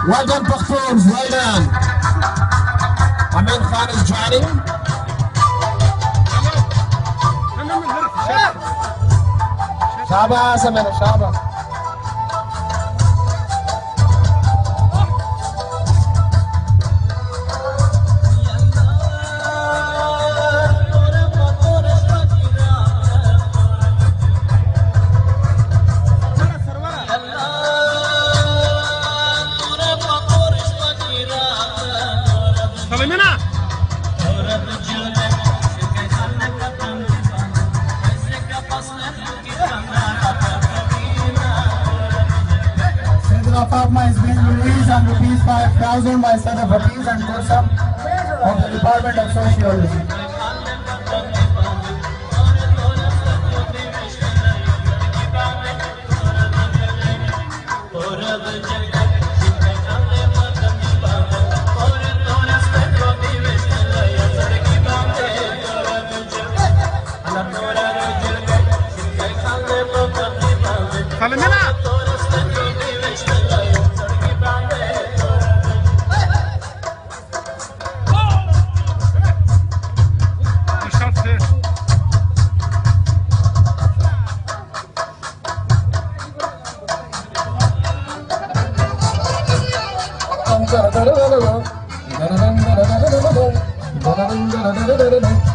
Well done, Pakhtuns, well done. Amin Khan is joining. Shabas, Amin, Shabas. Fatma is being released on rupees 5,000 by set of Hafiz and Kursam of the Department of Sociology. Da da da da da da da da da da da da da da da da da da da da